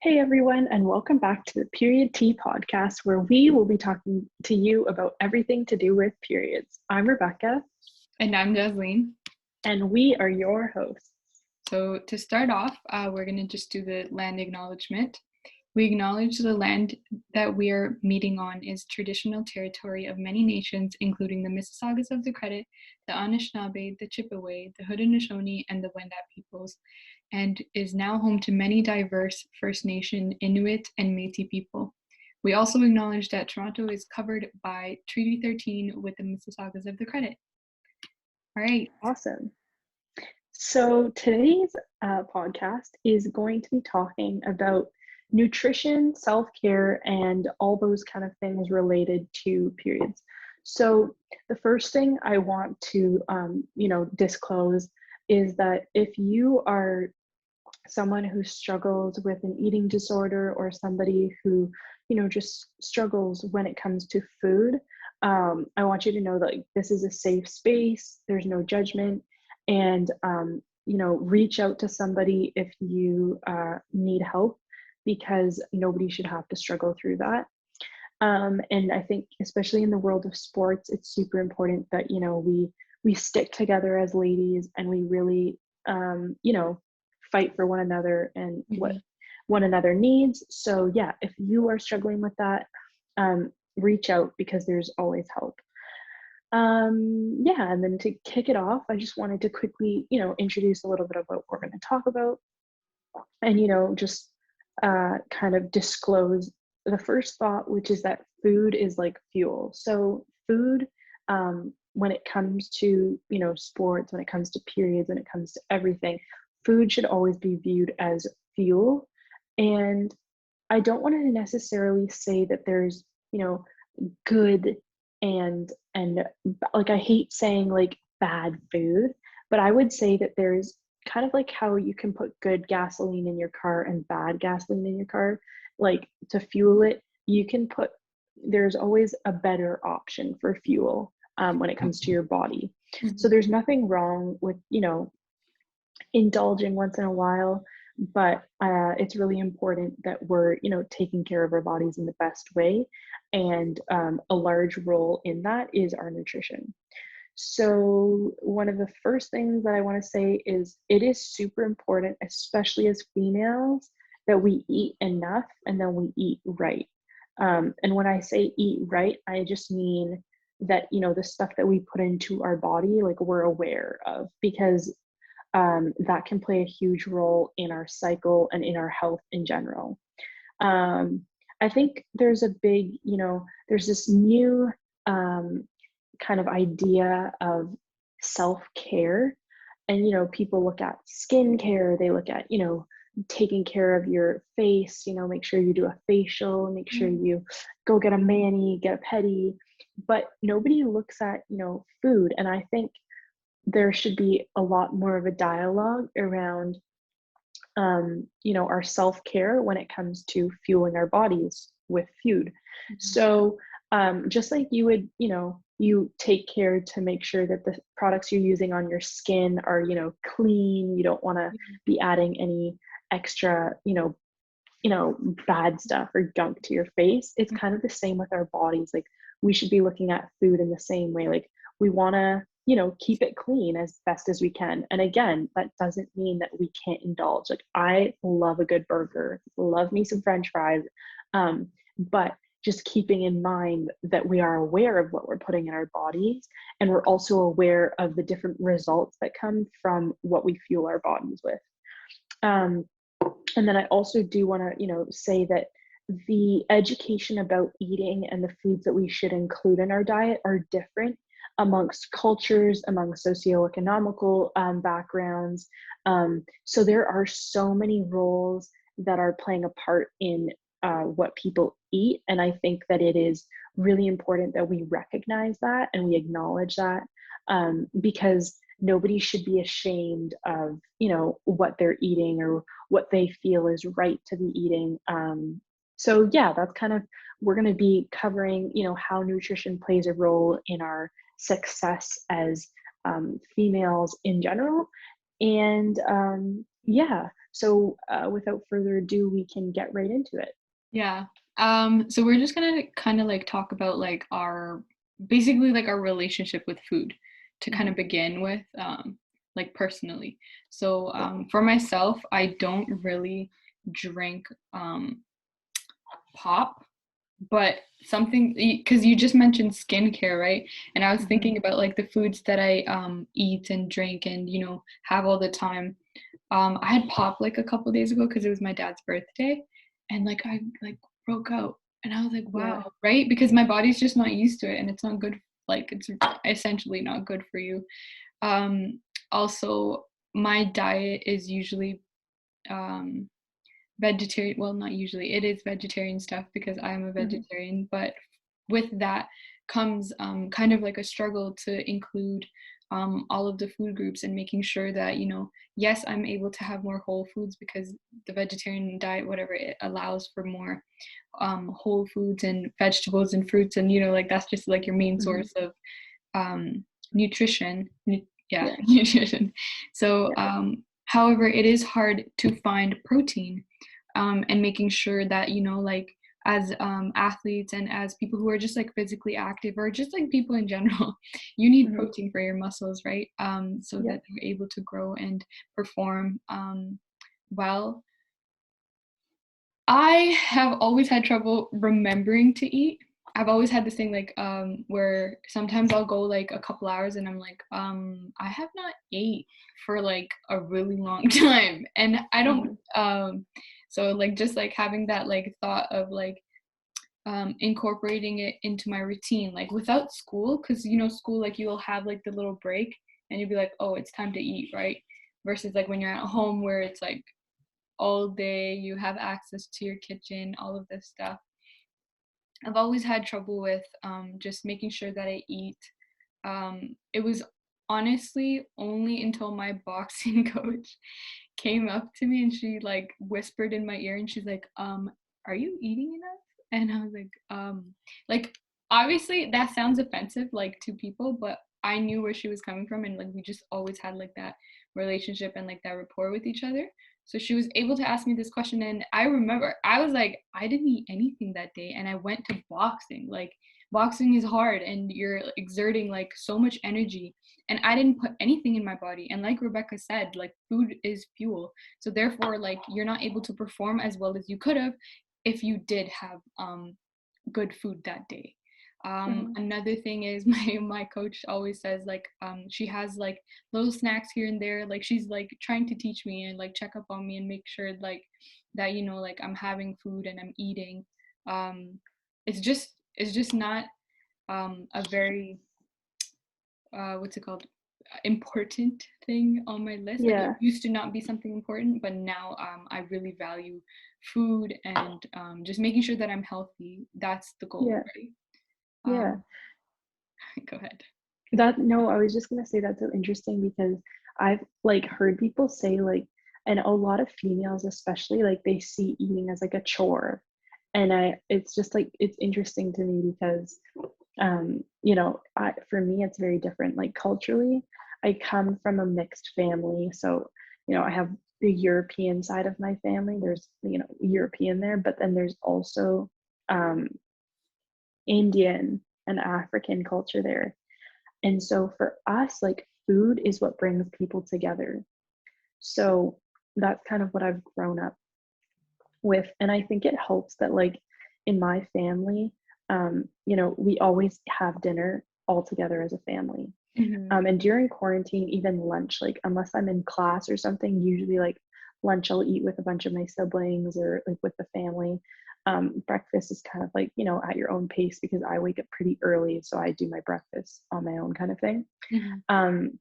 Hey everyone, and welcome back to the periodT podcast, where we will be talking to you about everything to do with periods. I'm Rebecca. And I'm Jasleen. And we are your hosts. So to start off, we're going to just do the land acknowledgement. We acknowledge the land that we are meeting on is traditional territory of many nations, including the Mississaugas of the Credit, the Anishinaabe, the Chippewa, the Haudenosaunee, and the Wendat peoples, and is now home to many diverse First Nation, Inuit, and Métis people. We also acknowledge that Toronto is covered by Treaty 13 with the Mississaugas of the Credit. All right. Awesome. So today's podcast is going to be talking about nutrition, self-care, and all those kind of things related to periods. So the first thing I want to, disclose is that if you are someone who struggles with an eating disorder or somebody who, just struggles when it comes to food, I want you to know that this is a safe space. There's no judgment, and reach out to somebody if you need help, because nobody should have to struggle through that. And I think, especially in the world of sports, it's super important that we stick together as ladies, and we really fight for one another and what one another needs. So yeah, if you are struggling with that, reach out, because there's always help. And then to kick it off, I just wanted to quickly, introduce a little bit of what we're going to talk about, and just kind of disclose the first thought, which is that food is like fuel. So food, when it comes to, sports, when it comes to periods, when it comes to everything, food should always be viewed as fuel. And I don't want to necessarily say that there's, good and like, I hate saying like bad food, but I would say that there's kind of like how you can put good gasoline in your car and bad gasoline in your car. Like, to fuel it, there's always a better option for fuel when it comes to your body. So there's nothing wrong with, indulging once in a while, but it's really important that we're taking care of our bodies in the best way, and a large role in that is our nutrition. So one of the first things that I want to say is it is super important, especially as females, that we eat enough and then we eat right. And when I say eat right, I just mean that the stuff that we put into our body, like, we're aware of, because that can play a huge role in our cycle and in our health in general. I think there's a big, there's this new kind of idea of self-care, and people look at skincare, they look at taking care of your face, make sure you do a facial, make sure you go get a mani, get a pedi, but nobody looks at food. And I think there should be a lot more of a dialogue around our self-care when it comes to fueling our bodies with food. So just like you would, you take care to make sure that the products you're using on your skin are, clean. You don't want to be adding any extra, bad stuff or gunk to your face. It's kind of the same with our bodies. Like, we should be looking at food in the same way. Like, we want to, keep it clean as best as we can. And again, that doesn't mean that we can't indulge. Like, I love a good burger, love me some French fries, but just keeping in mind that we are aware of what we're putting in our bodies, and we're also aware of the different results that come from what we fuel our bodies with. And then I also do want to, say that the education about eating and the foods that we should include in our diet are different amongst cultures, among socioeconomical backgrounds. So there are so many roles that are playing a part in what people eat. And I think that it is really important that we recognize that and we acknowledge that, because nobody should be ashamed of, what they're eating or what they feel is right to be eating. So yeah, that's kind of, we're going to be covering, how nutrition plays a role in our success as females in general. And Yeah. So without further ado, we can get right into it. Yeah. So we're just gonna kind of like talk about like our basically like our relationship with food to kind Mhm. of begin with, like personally. So Yeah. for myself, I don't really drink pop, but something because you just mentioned skincare, right? And I was Hmm. thinking about like the foods that I eat and drink and have all the time. I had pop like a couple days ago because it was my dad's birthday, and like I like broke out, and I was like, Yeah. wow, right? Because my body's just not used to it, and it's not good. Like it's essentially not good for you. Also, my diet is usually um, vegetarian. Well, not usually. It is vegetarian stuff because I am a Hmm. vegetarian, but with that comes kind of like a struggle to include all of the food groups and making sure that yes, I'm able to have more whole foods because the vegetarian diet, whatever, it allows for more whole foods and vegetables and fruits, and like that's just like your main Hmm. source of nutrition. Yeah, Yeah. nutrition. So, Yeah. however, it is hard to find protein, and making sure that like as athletes and as people who are just like physically active or just like people in general, you need Hmm. protein for your muscles, right? So Yeah. that they're able to grow and perform well. I have always had trouble remembering to eat. I've always had this thing like where sometimes I'll go like a couple hours and I'm like, I have not ate for like a really long time. And I don't Hmm. so like just like having that like thought of like incorporating it into my routine, like without school, because school, like you'll have like the little break and you'll be like, oh, it's time to eat, right? Versus like when you're at home where it's like all day, you have access to your kitchen, all of this stuff. I've always had trouble with just making sure that I eat. It was honestly only until my boxing coach came up to me and she like whispered in my ear and she's like, are you eating enough? And I was like obviously that sounds offensive like to people, but I knew where she was coming from and like we just always had like that relationship and like that rapport with each other. So she was able to ask me this question, and I remember I was like, I didn't eat anything that day, and I went to boxing. Like boxing is hard, and you're exerting like so much energy, and I didn't put anything in my body. And like Rebecca said, like food is fuel. So therefore, like you're not able to perform as well as you could have if you did have good food that day. Hmm. Another thing is my coach always says like she has like little snacks here and there, like she's like trying to teach me and like check up on me and make sure like that like I'm having food and I'm eating. It's just not a very what's it called, important thing on my list. Like it Yeah. used to not be something important, but now I really value food and just making sure that I'm healthy. That's the goal, Yeah. right? Yeah. um Go ahead. That no, I was just gonna say that's so interesting because I've like heard people say like, and a lot of females especially like they see eating as like a chore, and it's just like it's interesting to me because for me it's very different. Like culturally, I come from a mixed family, so I have the European side of my family. There's European there, but then there's also um, Indian and African culture there. And so for us, like food is what brings people together. So that's kind of what I've grown up with. And I think it helps that, like, in my family, we always have dinner all together as a family. Hmm. And during quarantine, even lunch, like, unless I'm in class or something, usually like lunch I'll eat with a bunch of my siblings or like with the family. Breakfast is kind of like, at your own pace because I wake up pretty early. So I do my breakfast on my own kind of thing. Hmm. Um,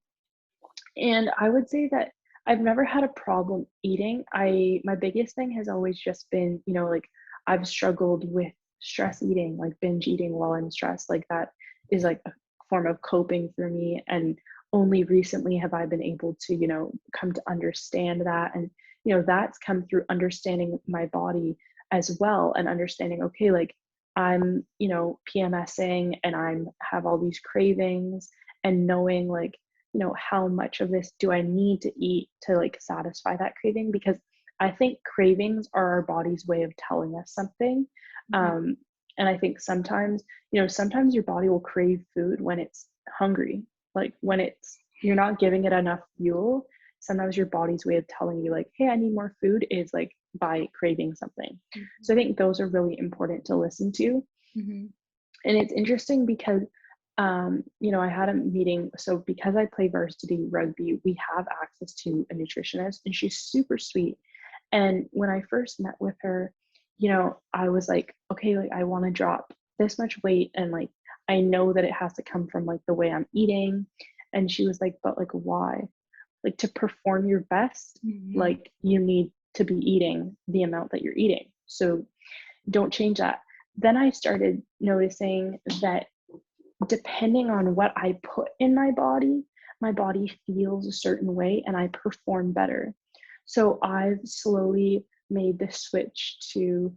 and I would say that I've never had a problem eating. My biggest thing has always just been, like I've struggled with stress eating, like binge eating while I'm stressed. Like that is like a form of coping for me. And only recently have I been able to, come to understand that. And, that's come through understanding my body as well and understanding, okay, like I'm, PMSing and have all these cravings and knowing like how much of this do I need to eat to like satisfy that craving? Because I think cravings are our body's way of telling us something. Mhm. Um, and I think sometimes your body will crave food when it's hungry, like when you're not giving it enough fuel. Sometimes your body's way of telling you, like, hey, I need more food, is like by craving something. So I think those are really important to listen to. Mhm. And it's interesting because I had a meeting. So because I play varsity rugby, we have access to a nutritionist, and she's super sweet. And when I first met with her, I was like, okay, like I want to drop this much weight, and like I know that it has to come from like the way I'm eating. And she was like, but like why? Like to perform your best, Mhm. like you need to be eating the amount that you're eating. So don't change that. Then I started noticing that depending on what I put in my body feels a certain way and I perform better. So I've slowly made the switch to,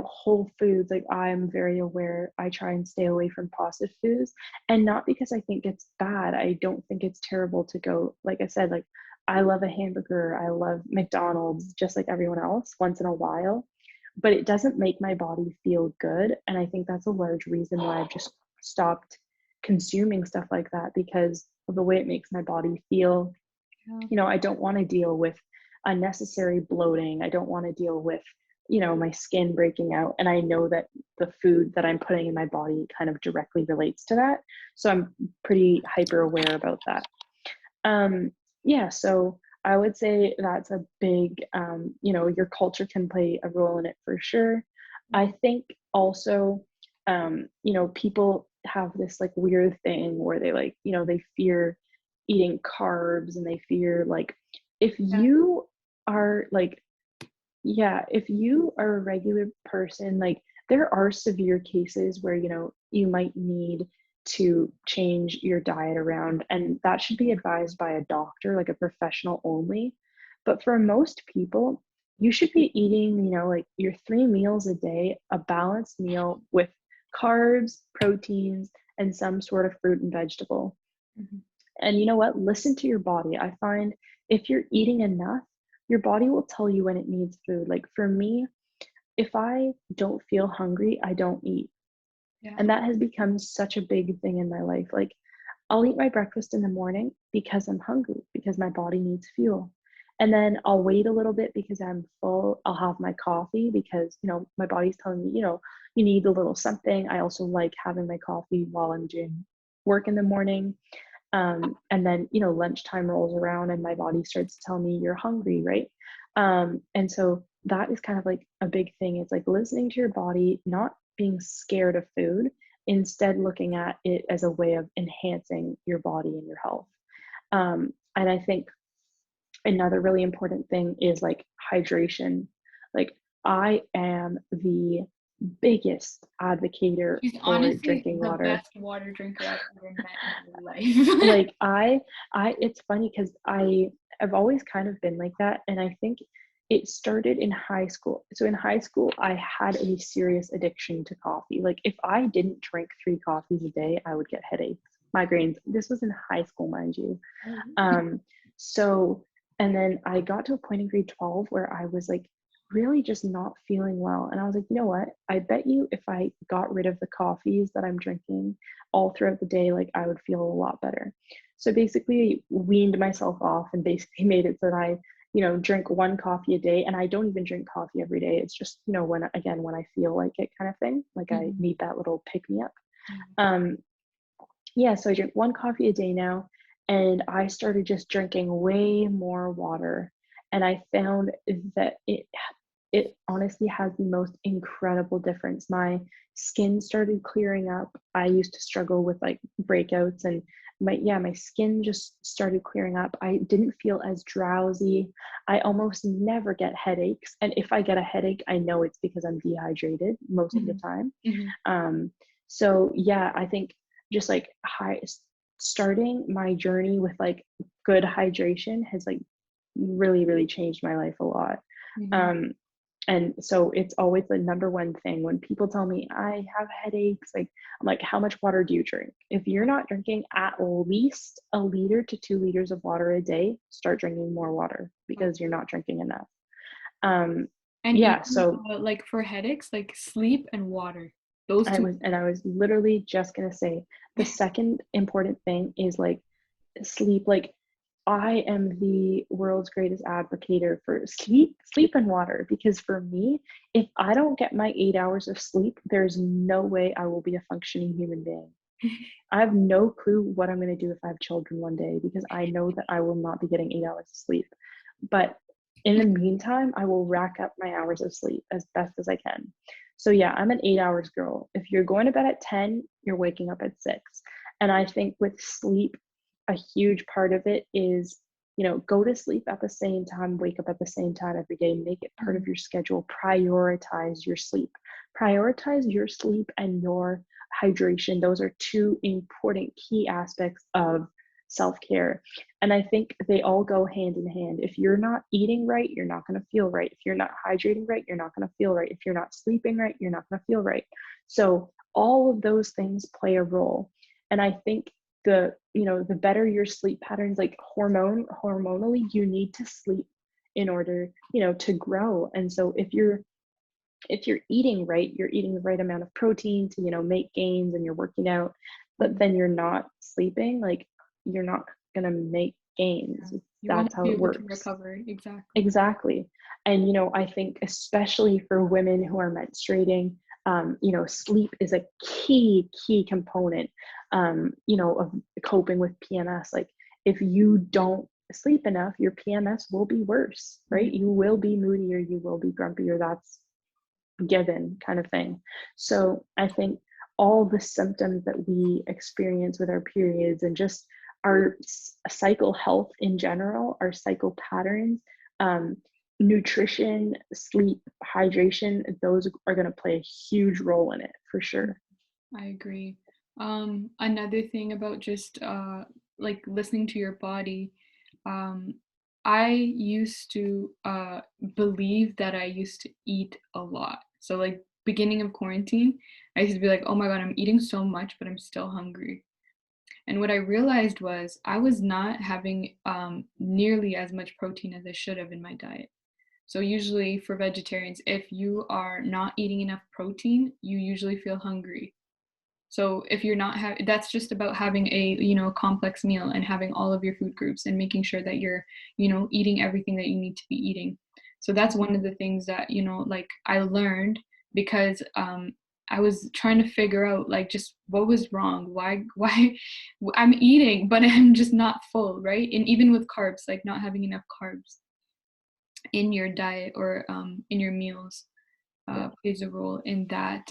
whole foods. Like I'm very aware, I try and stay away from processed foods. And not because I think it's bad. I don't think it's terrible to go, like I said, like I love a hamburger, I love McDonald's just like everyone else once in a while, but it doesn't make my body feel good. And I think that's a large reason why I've just stopped consuming stuff like that, because of the way it makes my body feel. Yeah. I don't want to deal with unnecessary bloating. I don't want to deal with, my skin breaking out. And I know that the food that I'm putting in my body kind of directly relates to that. So I'm pretty hyper aware about that. Um, yeah, so I would say that's a big, your culture can play a role in it for sure. I think also, people have this like weird thing where they like, they fear eating carbs, and they fear like if Yeah. you are like, yeah, if you are a regular person, like there are severe cases where, you might need to change your diet around, and that should be advised by a doctor, like a professional only. But for most people, you should be eating, like your 3 meals a day, a balanced meal with carbs, proteins, and some sort of fruit and vegetable. Mhm. And you know what? Listen to your body. I find if you're eating enough, your body will tell you when it needs food. Like for me, if I don't feel hungry, I don't eat. Yeah. And that has become such a big thing in my life. Like I'll eat my breakfast in the morning because I'm hungry, because my body needs fuel. And then I'll wait a little bit because I'm full. I'll have my coffee because, my body's telling me, you need a little something. I also like having my coffee while I'm doing work in the morning. And then, lunchtime rolls around and my body starts to tell me you're hungry, right? And so that is kind of like a big thing. It's like listening to your body, not being scared of food, instead looking at it as a way of enhancing your body and your health. And I think another really important thing is like hydration. Like I am the biggest advocator She's for honestly drinking the water. best water drinker I've ever met in my life. Like it's funny because I've always kind of been like that, and I think it started in high school. So in high school I had a serious addiction to coffee. Like if I didn't drink 3 coffees a day, I would get headaches, migraines. This was in high school, mind you. um so and then I got to a point in grade 12 where I was like really just not feeling well, and I was like, you know what, I bet you if I got rid of the coffees that I'm drinking all throughout the day, like I would feel a lot better. So basically weaned myself off and basically made it so that I, drink 1 coffee a day. And I don't even drink coffee every day. It's just, when I feel like it kind of thing, like I Mhm. need that little pick me up. Mhm. Um, yeah, so I drink 1 coffee a day now, and I started just drinking way more water. And I found that it honestly has the most incredible difference. My skin started clearing up. I used to struggle with like breakouts, and my skin just started clearing up. I didn't feel as drowsy. I almost never get headaches. And if I get a headache, I know it's because I'm dehydrated most of the Mhm. time. Mhm. Um, so yeah, I think just like starting my journey with like good hydration has like really, really changed my life a lot. Mhm. Um, And so it's always the number one thing when people tell me I have headaches, like I'm like, how much water do you drink? If you're not drinking at least 1 to 2 liters of water a day, start drinking more water because you're not drinking enough. Um, And yeah, even so like for headaches, like sleep and water. Those two. I was literally just gonna say the second important thing is like sleep. Like I am the world's greatest advocator for sleep and water, because for me, if I don't get my 8 hours of sleep, there's no way I will be a functioning human being. I have no clue what I'm going to do if I have children one day, because I know that I will not be getting 8 hours of sleep. But in the meantime, I will rack up my hours of sleep as best as I can. So yeah, I'm an 8 hours girl. If you're going to bed at 10, you're waking up at 6. And I think with sleep, a huge part of it is, go to sleep at the same time, wake up at the same time every day, make it part of your schedule, prioritize your sleep. Prioritize your sleep and your hydration. Those are two important key aspects of self-care. And I think they all go hand in hand. If you're not eating right, you're not going to feel right. If you're not hydrating right, you're not going to feel right. If you're not sleeping right, you're not going to feel right. So all of those things play a role. And I think the better your sleep patterns, like hormonally, you need to sleep in order, to grow. And so if you're eating right, you're eating the right amount of protein to, make gains, and you're working out, but then you're not sleeping, like you're not going to make gains. You That's won't how be it able to works. recover. Exactly. Exactly. And, I think especially for women who are menstruating, sleep is a key component, of coping with PMS. Like if you don't sleep enough, your PMS will be worse, right? You will be moodier, you will be grumpier. That's given kind of thing. So I think all the symptoms that we experience with our periods, and just our cycle health in general, our cycle patterns, um, nutrition, sleep, hydration, those are going to play a huge role in it for sure. I agree. Another thing about just like listening to your body, um, I used to believe that I used to eat a lot. So like beginning of quarantine, I used to be like, oh my God, I'm eating so much, but I'm still hungry. And what I realized was I was not having nearly as much protein as I should have in my diet. So usually for vegetarians, if you are not eating enough protein, you usually feel hungry. So if you're not having, that's just about having a, complex meal and having all of your food groups and making sure that you're, eating everything that you need to be eating. So that's one of the things that, like I learned because I was trying to figure out like just what was wrong. Why I'm eating, but I'm just not full, right? And even with carbs, like not having enough carbs in your diet or in your meals plays a role in that.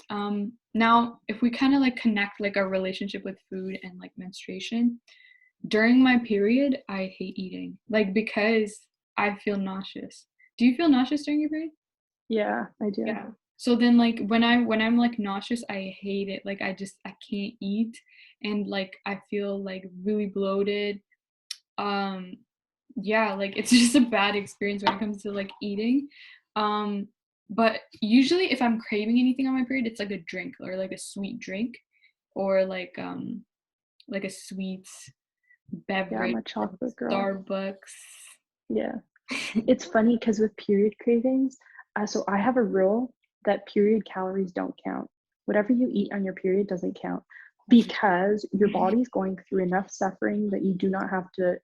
Now, if we kind of like connect like our relationship with food and like menstruation, during my period, I hate eating, like because I feel nauseous. Do you feel nauseous during your period? Yeah, I do. Yeah. So then like when I'm like nauseous, I hate it. Like I can't eat and like I feel like really bloated. Um yeah, like it's just a bad experience when it comes to like eating. Um, but usually if I'm craving anything on my period, it's like a drink or like a sweet drink or like a sweet Yeah, I'm beverage a from chocolate girl. Starbucks. Yeah. It's funny because with period cravings, so I have a rule that period calories don't count. Whatever you eat on your period doesn't count, because your body's going through enough suffering that you do not have to,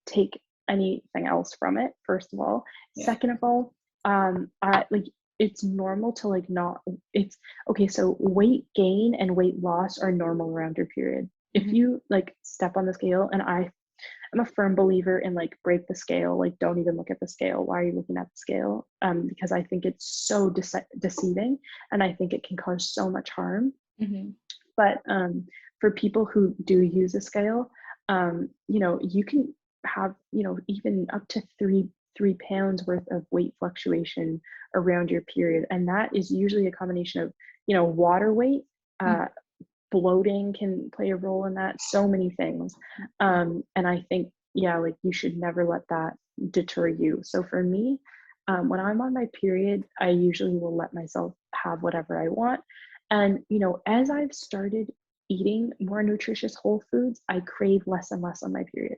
take anything else from it, first of all. Yeah. Second of all, like it's normal to like not, it's okay. So weight gain and weight loss are normal around your period. If Mhm. you like step on the scale, and I'm a firm believer in like break the scale, like don't even look at the scale. Why are you looking at the scale? Because I think it's so deceiving, and I think it can cause so much harm. Mhm. But for people who do use a scale, you can have, even up to three pounds worth of weight fluctuation around your period, and that is usually a combination of, water weight. Mhm. Bloating can play a role in that, so many things. And I think, yeah, like you should never let that deter you. So for me, when I'm on my period, I usually will let myself have whatever I want. And, as I've started eating more nutritious whole foods, I crave less and less on my period.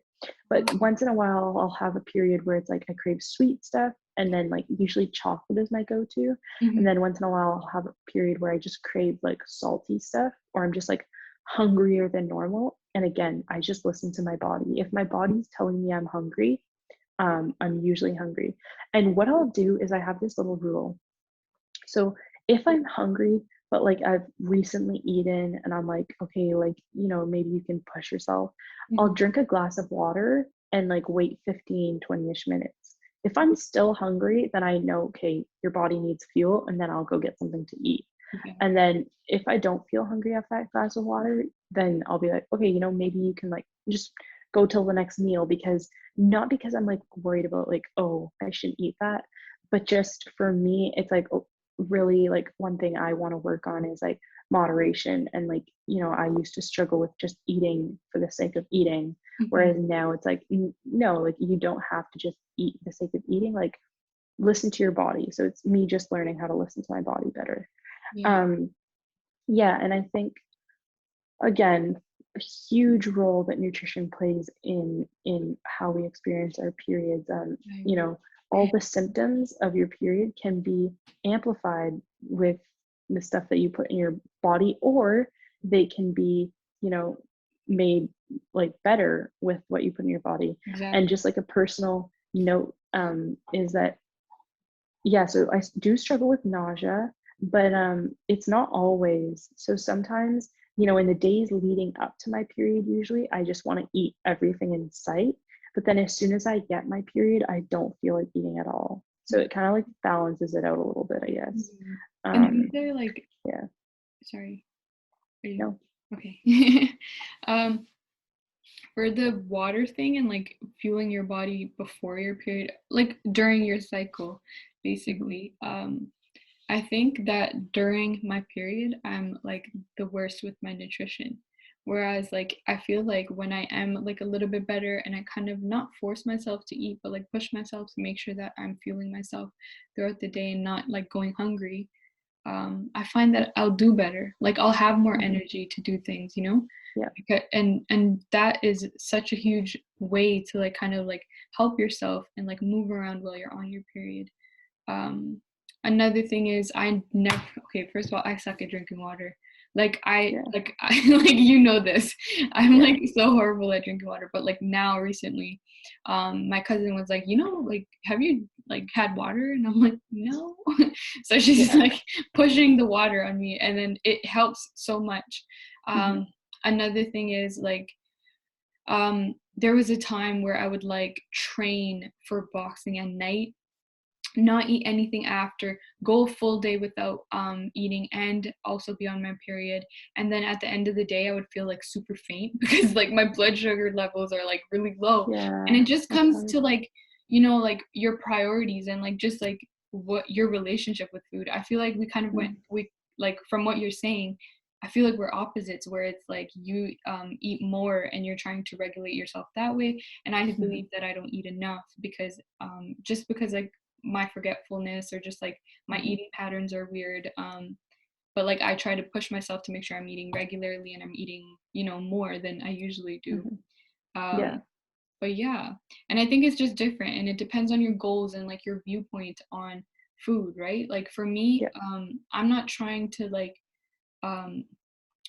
But Oh. once in a while, I'll have a period where it's like I crave sweet stuff. And then, like, usually chocolate is my go to. And Mhm. then once in a while, I'll have a period where I just crave like salty stuff, or I'm just like hungrier than normal. And again, I just listen to my body. If my body's telling me I'm hungry, I'm usually hungry. And what I'll do is I have this little rule. So if I'm hungry, but like I've recently eaten and I'm like, okay, like, maybe you can push yourself, I'll Mhm. drink a glass of water and like wait 15, 20-ish minutes. If I'm still hungry, then I know, okay, your body needs fuel, and then I'll go get something to eat. Yeah. And then if I don't feel hungry after that glass of water, then I'll be like, okay, maybe you can like just go till the next meal, because not because I'm like worried about like, oh, I shouldn't eat that, but just for me, it's like, oh, really, like one thing I want to work on is like moderation. And like, I used to struggle with just eating for the sake of eating. Mhm. Whereas now it's like, no, like you don't have to just eat for the sake of eating, like listen to your body. So it's me just learning how to listen to my body better. Yeah, Um, yeah, and I think, again, a huge role that nutrition plays in how we experience our periods. I agree. All the symptoms of your period can be amplified with the stuff that you put in your body, or they can be, you know, made like better with what you put in your body. And Exactly. just like a personal note, is that, yeah, so I do struggle with nausea, but it's not always. So sometimes, in the days leading up to my period, usually I just want to eat everything in sight. But then as soon as I get my period, I don't feel like eating at all. So it kind of like balances it out a little bit, I guess. Mhm. And is Um, there like, yeah, sorry, are you no. okay? um, for the water thing and like fueling your body before your period, like during your cycle, Hmm. basically. I think that during my period, I'm like the worst with my nutrition. Whereas, like, I feel like when I am like a little bit better and I kind of not force myself to eat, but like push myself to make sure that I'm fueling myself throughout the day and not like going hungry, I find that I'll do better. Like, I'll have more Hmm. energy to do things, you know? Yeah, And that is such a huge way to like kind of like help yourself and like move around while you're on your period. um, Another thing is I never okay, first of all, I suck at drinking water. yeah, I like this. I'm yeah. like so horrible at drinking water, but like now recently, my cousin was like, like have you like had water? And I'm like, no. So she's Yeah. like pushing the water on me and then it helps so much. Hmm. Another thing is like there was a time where I would like train for boxing at night, not eat anything after, go a full day without eating, and also be on my period. And then at the end of the day, I would feel like super faint because like my blood sugar levels are like really low. And Yeah, it just that's comes hard. to like, like your priorities and like just like what your relationship with food. I feel like we kind of went, Mm. we like from what you're saying, I feel like we're opposites where it's like you eat more and you're trying to regulate yourself that way. And I Mhm. believe that I don't eat enough because just because like my forgetfulness or just like my Mhm. eating patterns are weird. But like I try to push myself to make sure I'm eating regularly and I'm eating, more than I usually do. Mhm. Yeah. Um, but yeah, and I think it's just different and it depends on your goals and like your viewpoint on food, right? Like for me, Yeah. I'm not trying to like um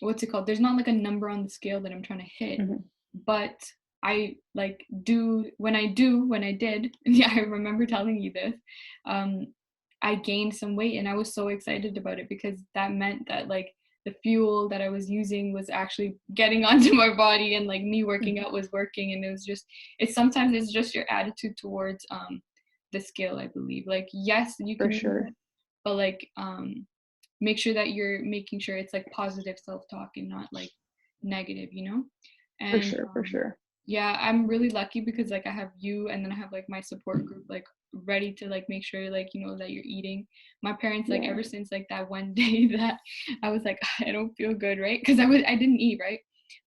what's it called? There's not like a number on the scale that I'm trying to hit, Mhm. but I like when I did, yeah, I remember telling you this. Um, I gained some weight and I was so excited about it because that meant that like the fuel that I was using was actually getting onto my body and like me working Mhm. out was working. And it's just your attitude towards the scale, I believe. Like yes, you For can use sure. it, but like make sure that you're making sure it's like positive self-talk and not like negative. For And sure. For sure. yeah, I'm really lucky because like I have you and then I have like my support group like ready to like make sure like that you're eating. My parents like Yeah. ever since like that one day that I was like I don't feel good, right? Because I didn't eat, right?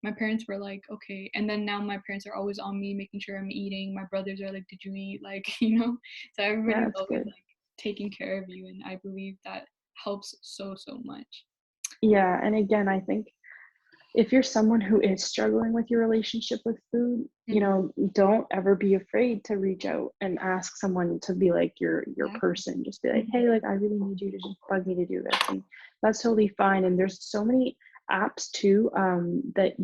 my parents were like, okay. And then now my parents are always on me, making sure I'm eating. My brothers are like, did you eat? Like, so Yeah, everybody's that's always good. like taking care of you. And I believe that helps so, so much. Yeah, and again, I think if you're someone who is struggling with your relationship with food, Mhm. don't ever be afraid to reach out and ask someone to be like your Exactly. person. Just be like, Mhm. hey, like I really need you to just bug me to do this. And that's totally fine. And there's so many apps too, that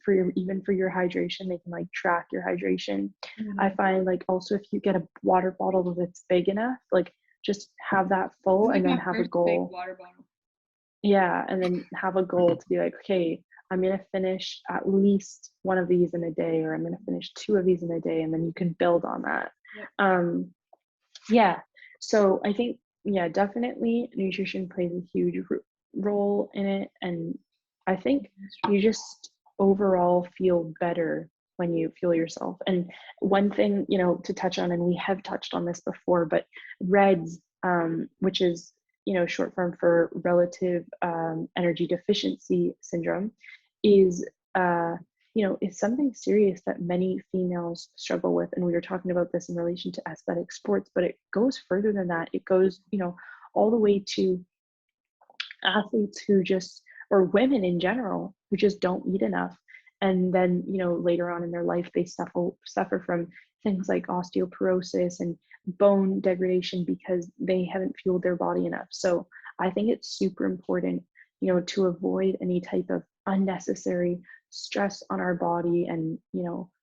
for your even for your hydration, they can like track your hydration. I Mhm. find like also if you get a water bottle that's big enough, like just have that This full is like and then my have a first big goal. water bottle. Yeah, and then have a goal to be like, okay, I'm gonna finish at least one of these in a day, or I'm gonna finish two of these in a day, and then you can build on that. Yep. Um, yeah, so I think, yeah, definitely nutrition plays a huge role in it, and I think That's true. you just overall feel better when you fuel yourself. And one thing, to touch on, and we have touched on this before, but REDS, which is short form for relative energy deficiency syndrome, is it's something serious that many females struggle with. And we were talking about this in relation to athletic sports, but it goes further than that. It goes, all the way to athletes who just, or women in general, who just don't eat enough. And then, later on in their life, they suffer from things like osteoporosis and bone degradation because they haven't fueled their body enough. So I think it's super important, to avoid any type of unnecessary stress on our body and,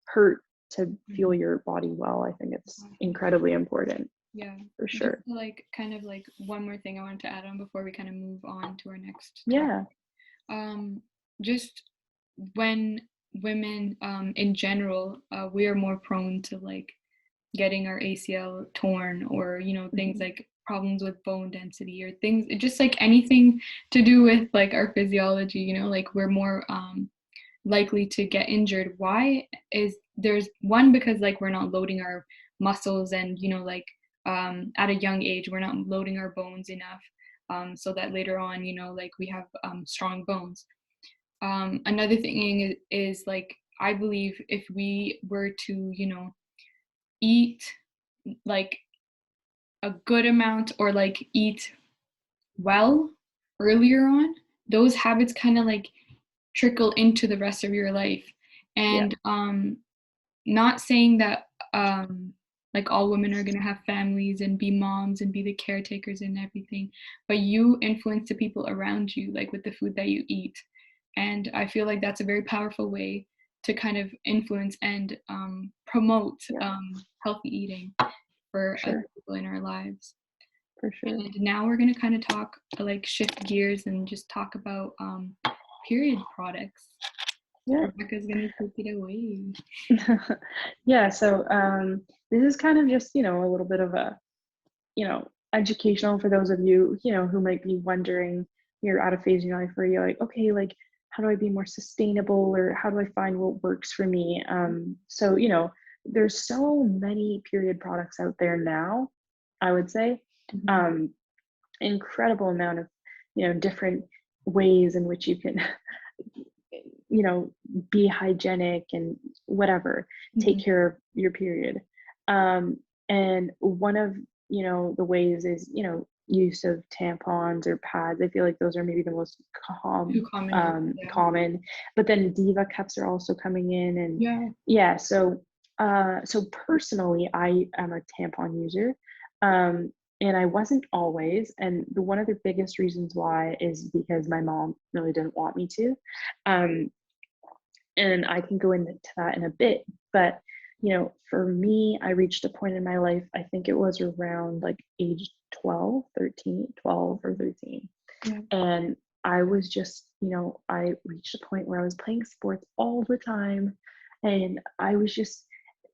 hurt to fuel Mhm. your body well. I think it's Exactly. incredibly important Yeah. for Just sure. like kind of like one more thing I wanted to add on before we kind of move on to our next topic. Yeah. Um, just when women in general, we are more prone to like getting our ACL torn, or things Mhm. like problems with bone density, or things just like anything to do with like our physiology, like we're more likely to get injured. Why is there's one, because like we're not loading our muscles, and like at a young age we're not loading our bones enough, so that later on like we have strong bones. Another thing is like I believe if we were to eat like a good amount, or like eat well earlier on, those habits kind of like trickle into the rest of your life. Yeah, And not saying that like all women are going to have families and be moms and be the caretakers and everything, but you influence the people around you, like with the food that you eat. And I feel like that's a very powerful way to kind of influence and promote yeah, healthy eating for other sure, people in our lives. for sure. And now we're going to kind of talk, like shift gears and just talk about period products. Yeah. Rebecca's going to take it away. Yeah, so this is kind of just, a little bit of a, educational for those of you, who might be wondering, you're at a phase in your life where you're like, okay, like, how do I be more sustainable, or how do I find what works for me? So, there's so many period products out there now, I would say. Mhm. Um, Incredible amount of, different ways in which you can you know, be hygienic and whatever, take Mhm. care of your period. And one of, the ways is, use of tampons or pads. I feel like those are maybe the most Too common ones, yeah. common, but then Diva cups are also coming in. And Yeah. yeah, so personally, I am a tampon user. And I wasn't always. And one of the biggest reasons why is because my mom really didn't want me to. Um, and I can go into that in a bit. But, for me, I reached a point in my life, I think it was around like age 12 or 13. Yeah. And I was just, I reached a point where I was playing sports all the time. And I was just,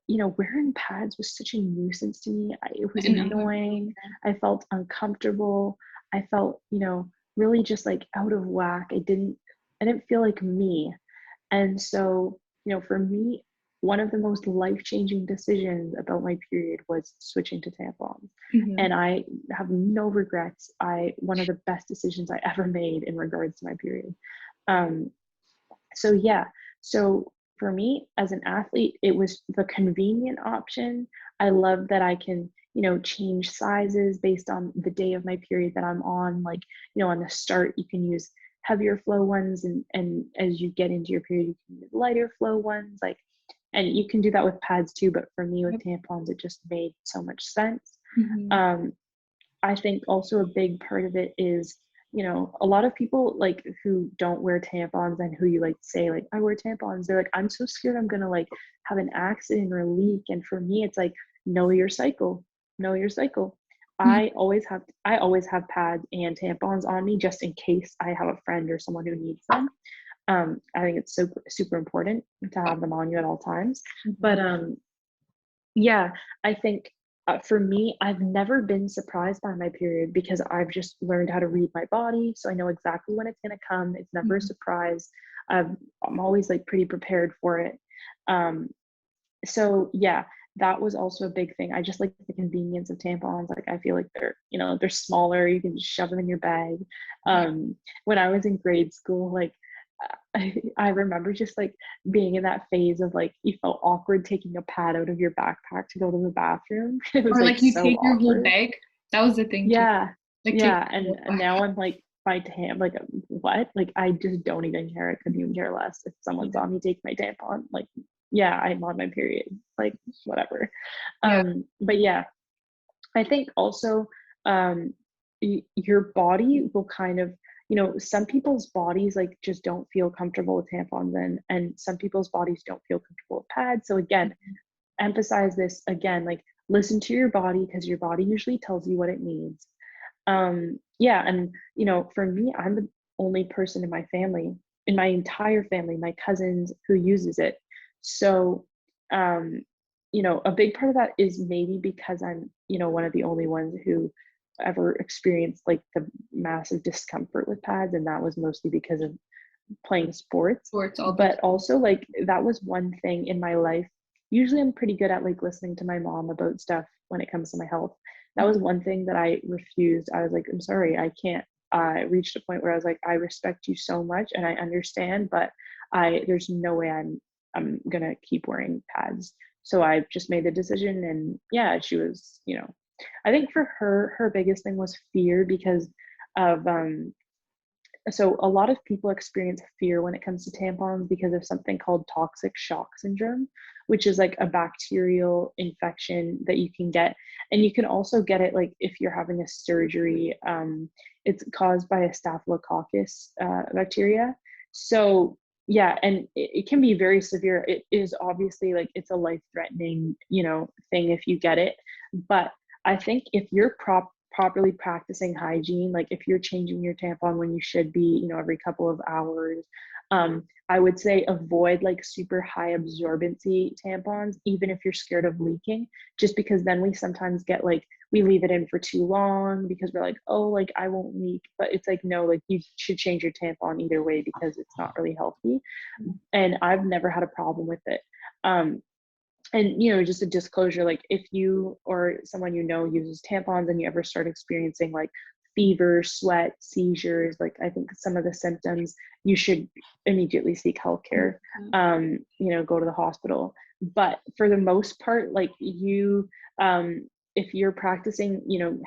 wearing pads was such a nuisance to me. It was And I'm annoying. I felt uncomfortable. I felt, really just like out of whack. I didn't feel like me. And so, for me, one of the most life-changing decisions about my period was switching to tampons. Mhm. And I have no regrets. One of the best decisions I ever made in regards to my period. Um, so yeah, So for me as an athlete, it was the convenient option. I love that I can, change sizes based on the day of my period that I'm on. Like, on the start, you can use heavier flow ones, and as you get into your period, you can use lighter flow ones. Like, and you can do that with pads too, but for me with tampons, it just made so much sense. Mm-hmm. I think also a big part of it is, a lot of people like who don't wear tampons and who you like say like, I wear tampons. They're like, I'm so scared I'm gonna like have an accident or leak. And for me, it's like, know your cycle, know your cycle. I always have pads and tampons on me just in case I have a friend or someone who needs them. I think it's so super important to have them on you at all times. But yeah, I think for me, I've never been surprised by my period because I've just learned how to read my body. So I know exactly when it's going to come. It's never a surprise. I'm always like pretty prepared for it. So yeah, that was also a big thing. I just like the convenience of tampons. Like I feel like they're smaller. You can just shove them in your bag. When I was in grade school, like I remember just like being in that phase of like you felt awkward taking a pad out of your backpack to go to the bathroom. It was Or like like you so take your whole awkward. bag. That was the thing too. Yeah, Like take yeah, your and whole now bag. I'm like my tam like what? Like I just don't even care. I couldn't even care less if someone Yeah. saw me take my tampon. Like yeah, I'm on my period. Like whatever. Yeah. But yeah, I think also um, your body will kind of, some people's bodies like just don't feel comfortable with tampons, and some people's bodies don't feel comfortable with pads. So again, emphasize this again, like listen to your body because your body usually tells you what it needs. Yeah, and for me, I'm the only person in my family, in my entire family, my cousins who uses it. So um, a big part of that is maybe because I'm, one of the only ones who ever experienced like the massive discomfort with pads, and that was mostly because of playing sports. Sports all the But time. also like that was one thing in my life. Usually I'm pretty good at like listening to my mom about stuff when it comes to my health. That was one thing that I refused. I was like, I'm sorry, I can't. I reached a point where I was like, I respect you so much and I understand, but there's no way I'm gonna keep wearing pads. So I just made the decision, and yeah, she was, I think for her biggest thing was fear because of so a lot of people experience fear when it comes to tampons because of something called toxic shock syndrome, which is like a bacterial infection that you can get. And you can also get it like if you're having a surgery. It's caused by a staphylococcus bacteria. So yeah, and it can be very severe. It is obviously like it's a life-threatening, thing if you get it. But I think if you're properly practicing hygiene, like if you're changing your tampon when you should be, every couple of hours, I would say avoid like super high absorbency tampons, even if you're scared of leaking, just because then we sometimes get like, we leave it in for too long because we're like, oh, like I won't leak. But it's like, no, like you should change your tampon either way because it's not really healthy. And I've never had a problem with it. And just a disclosure, like if you or someone uses tampons and you ever start experiencing like fever, sweat, seizures, like I think some of the symptoms, you should immediately seek healthcare. Go to the hospital. But for the most part, like if you're practicing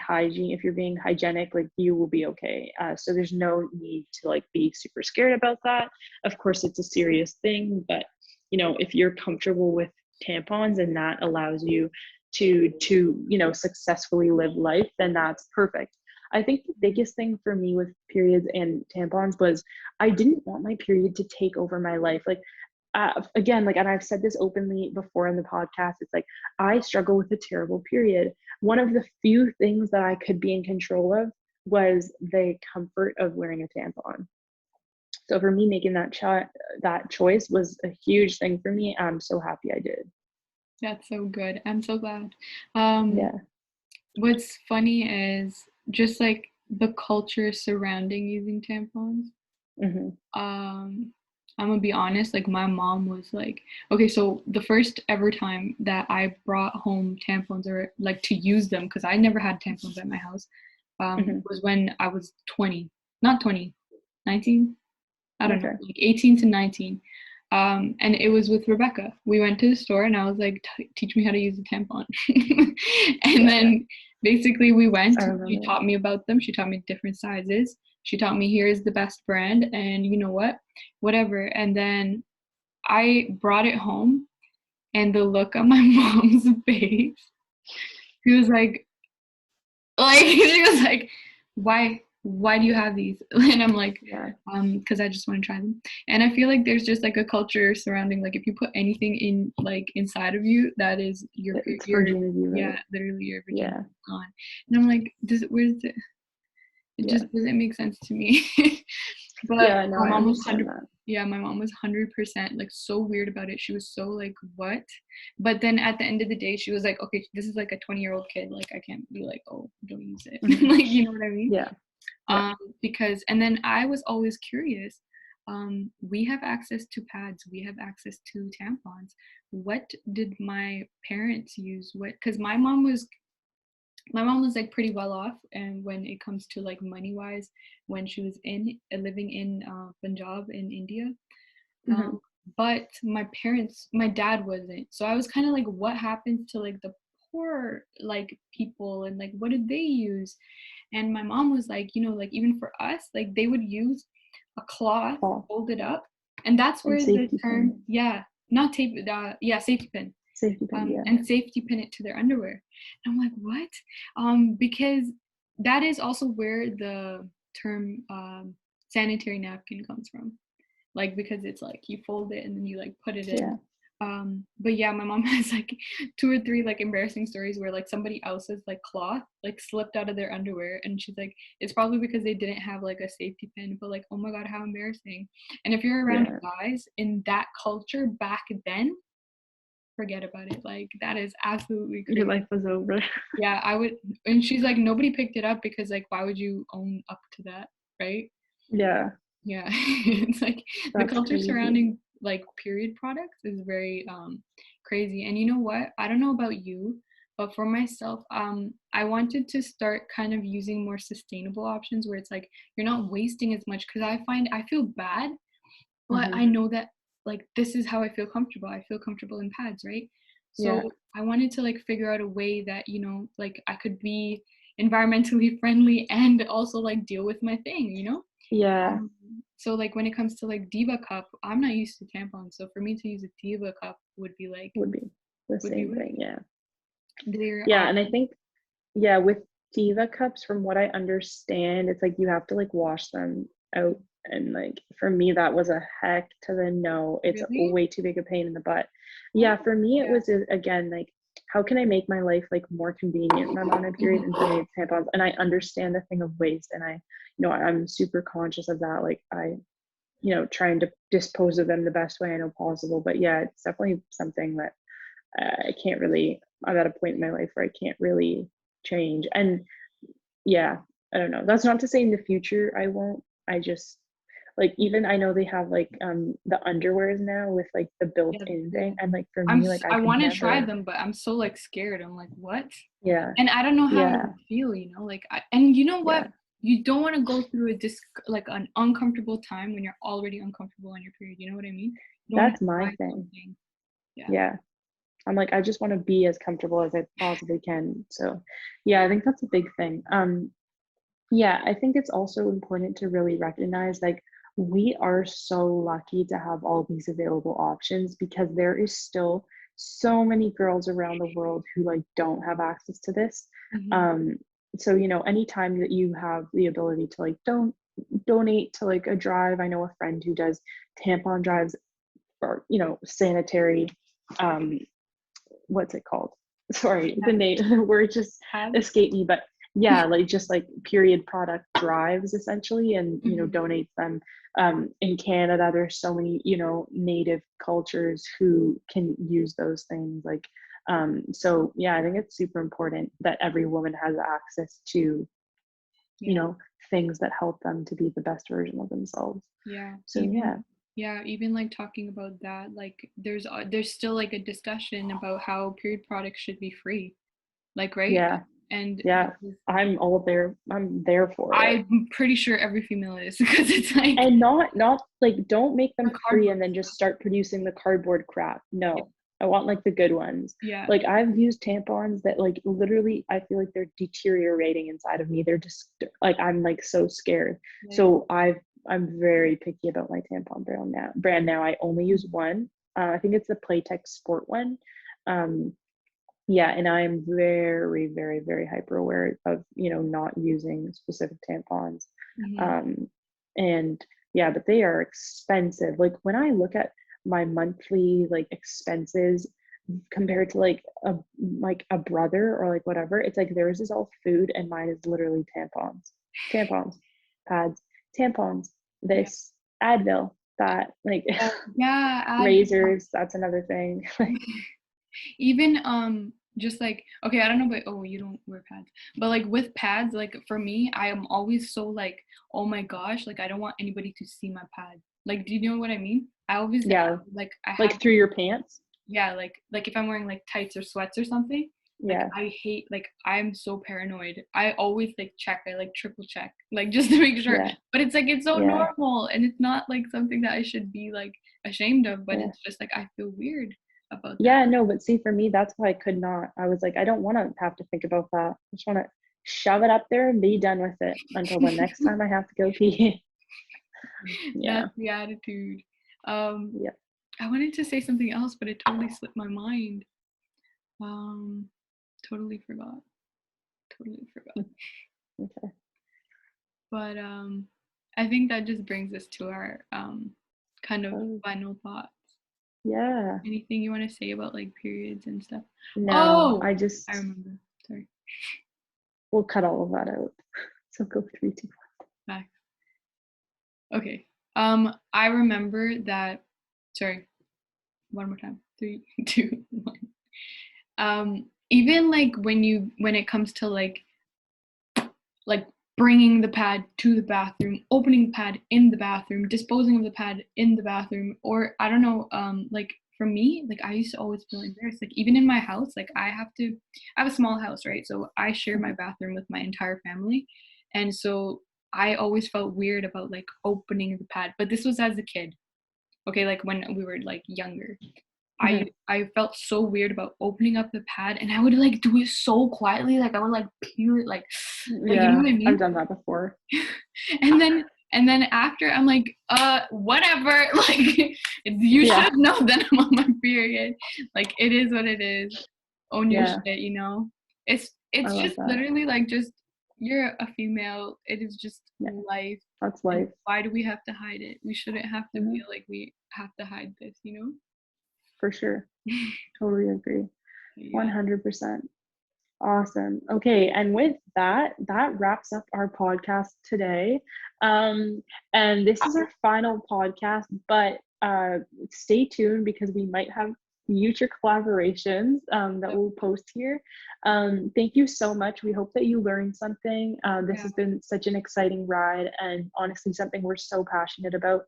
hygiene, if you're being hygienic, like you will be okay. So there's no need to like be super scared about that. Of course it's a serious thing, but if you're comfortable with tampons and that allows you to successfully live life, then that's perfect. I think the biggest thing for me with periods and tampons was I didn't want my period to take over my life. Like again, like, and I've said this openly before in the podcast, it's like I struggle with a terrible period. One of the few things that I could be in control of was the comfort of wearing a tampon. So for me, making that choice was a huge thing for me. I'm so happy I did. That's so good. I'm so glad. Yeah. What's funny is just like the culture surrounding using tampons. Mm-hmm. I'm gonna be honest, like my mom was like, okay, so the first ever time that I brought home tampons or like to use them, because I never had tampons at my house, Mm-hmm. was when I was 20, not 20, 19. I don't know, Okay. like 18 to 19. And it was with Rebecca. We went to the store and I was like, teach me how to use a tampon. And then basically we went, I she remember taught me about them. She taught me different sizes. She taught me here's the best brand and you know what, whatever. And then I brought it home and the look on my mom's face, she was like she was like, why do you have these? And I'm like, yeah, because I just want to try them. And I feel like there's just like a culture surrounding like if you put anything in like inside of you, that is it's your virginity, right? yeah, literally your virginity Yeah, is gone. And I'm like, where's it yeah, just doesn't make sense to me. But yeah. No, my I mom was understand that. yeah, my mom was 100% like so weird about it. She was so like, what? But then at the end of the day, she was like, okay, this is like a 20-year-old kid. Like I can't be like, oh, don't use it. Hmm. Like, you know what I mean? Yeah, yeah. Because and then I was always curious. We have access to pads, we have access to tampons. What did my parents use? What? Because my mom was like pretty well off, and when it comes to like money wise, when she was in living in Punjab in India, Hmm. um, but my dad wasn't. So I was kind of like, what happens to like the poor like people and like what did they use? And my mom was like, like even for us, like they would use a cloth Fall folded up, and that's and where the safety term pin, not tape yeah, safety pin, safety pin. Yeah, and safety pin it to their underwear. And I'm like, what? Because that is also where the term sanitary napkin comes from. Like because it's like you fold it and then you like put it in. yeah, But yeah, my mom has like 2 or 3 like embarrassing stories where like somebody else's like cloth like slipped out of their underwear, and she's like, it's probably because they didn't have like a safety pin, but like, oh my god, how embarrassing. And if you're around yeah. guys in that culture back then, forget about it. Like that is absolutely Your crazy. life was over. Yeah, I would. And she's like, nobody picked it up because like why would you own up to that, right? Yeah, Yeah. It's like the that's culture crazy. surrounding like period products is very crazy. And you know what, I don't know about you, but for myself, I wanted to start kind of using more sustainable options where it's like you're not wasting as much, because I find I feel bad, but Hmm. I know that like this is how I feel comfortable in pads, right? Yeah, So I wanted to like figure out a way that like I could be environmentally friendly and also like deal with my thing, yeah. so like when it comes to like Diva cup, I'm not used to tampons, so for me to use a Diva cup Would be the would be same thing. Yeah, they're yeah. And I think, yeah, with Diva cups, from what I understand, it's like you have to like wash them out. And like for me, that was a heck to the no. It's really way too big a pain in the butt. oh Yeah, for me, it yeah was again like, how can I make my life like more convenient when I'm on a period? And for me, it's tampons. And I understand the thing of waste, and I'm super conscious of that. Like trying to dispose of them the best way I know possible. But yeah, it's definitely something that I can't really. I'm at a point in my life where I can't really change. And yeah, I don't know. That's not to say in the future I won't. I just like, even I know they have like the underwears now with like the yeah built-in yeah thing, and like for me, like I I could want to try never. them, but I'm so like scared. I'm like, what? Yeah, And I don't know how it yeah, would feel, like and you know what, yeah. you don't want to go through like an uncomfortable time when you're already uncomfortable on your period, you know what I mean? You don't want That's to my try thing. something. Yeah. Yeah. I'm like, I just want to be as comfortable as I possibly can. So yeah, I think that's a big thing. Yeah, I think it's also important to really recognize like we are so lucky to have all these available options, because there is still so many girls around the world who like don't have access to this. Hmm. Um, so anytime that you have the ability to like don't donate to like a drive. I know a friend who does tampon drives, or sanitary, um what's it called? Sorry, the Yeah. name, the word just Pads. escaped me. But yeah, like just like period product drives essentially, and Hmm. donates them. In Canada, there's so many native cultures who can use those things. Like, so yeah, I think it's super important that every woman has access to Yeah. things that help them to be the best version of themselves. Yeah, So yeah, even like talking about that, like there's still like a discussion about how period products should be free. Like, right? yeah, And Yeah, I'm there for it. I'm pretty sure every female is, because it's like, And not like, don't make them free and cardboard then just start producing the cardboard crap. stuff. No, I want like the good ones. Yeah. Like, I've used tampons that like literally I feel like they're deteriorating inside of me. They're just like, I'm like so scared. Yeah. So I'm very picky about my tampon brand now. I only use one. I think it's the Playtex Sport one. Yeah, and I'm very, very, very hyper aware of, not using specific tampons. Um, and yeah, but they are expensive. Like, when I look at my monthly like expenses compared to like a brother or like whatever, it's like theirs is all food and mine is literally tampons, pads, tampons, this, Advil, that, like, Yeah. razors, that's another thing. Even just like, okay, I don't know, but oh, you don't wear pads, but like with pads, like for me, I am always so like, oh my gosh, like I don't want anybody to see my pad. Like, do you know what I mean? I always Yeah, like I have, like through your pants. yeah, like if I'm wearing like tights or sweats or something, like Yeah, I hate, like I'm so paranoid. I always like check, I like triple check, like just to make sure. yeah, But it's like, it's so yeah, normal, and it's not like something that I should be like ashamed of, but yeah. it's just like I feel weird about that. Yeah, no, but see, for me, that's why I could not. I was like, I don't want to have to think about that. I just want to shove it up there and be done with it until the next time I have to go pee. Yeah, That's the attitude. yeah. I wanted to say something else, but it totally slipped my mind. Um, totally forgot. Totally forgot. Okay. But I think that just brings us to our kind of Oh, final thoughts. yeah. Anything you want to say about like periods and stuff? No, Oh, I remember. Sorry. we'll cut all of that out. So go 3, 2, Back. Okay. I remember that. Sorry. One more time. 3, 2, 1. Even like when it comes to like bringing the pad to the bathroom, opening the pad in the bathroom, disposing of the pad in the bathroom, or I don't know, like for me, like I used to always feel embarrassed. Like even in my house, like I have a small house, right? So I share my bathroom with my entire family. And so I always felt weird about like opening the pad. But this was as a kid. Okay, like when we were like younger. Mhm. I felt so weird about opening up the pad, and I would like do it so quietly, like I would like peel it, like you know Yeah, what I I've mean? done that before. And then after I'm like, whatever, like you Yeah, should know that I'm on my period. Like it is what it is. Own your yeah, shit, you know? It's I it's love just that. literally like, just you're a female. It is just Yeah, life. that's And life. why do we have to hide it? We shouldn't have to Mhm. feel like we have to hide this, you know? For sure. Totally agree. Yeah. 100%. Awesome. Okay, and with that, that wraps up our podcast today. And this is our final podcast, but stay tuned because we might have future collaborations that we'll post here. Thank you so much. We hope that you learned something. This Yeah. has been such an exciting ride and honestly something we're so passionate about.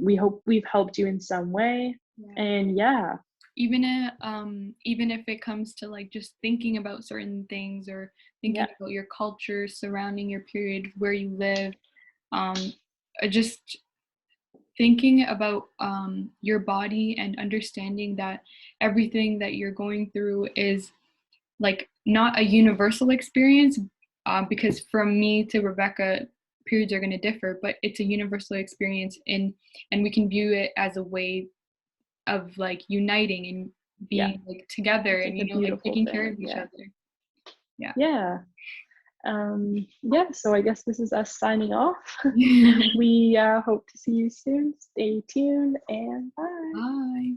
We hope we've helped you in some way. Yeah. And yeah, Even if it comes to like just thinking about certain things, or thinking yeah, about your culture surrounding your period, where you live, um just thinking about your body, and understanding that everything that you're going through is like not a universal experience, because from me to Rebecca, periods are going to differ, but it's a universal experience, and we can view it as a way of like uniting and yeah. being like together, It's and like a like beautiful taking care thing. of each Yeah. other. Yeah. Yeah. Yeah, so I guess this is us signing off. We hope to see you soon. Stay tuned and bye. Bye.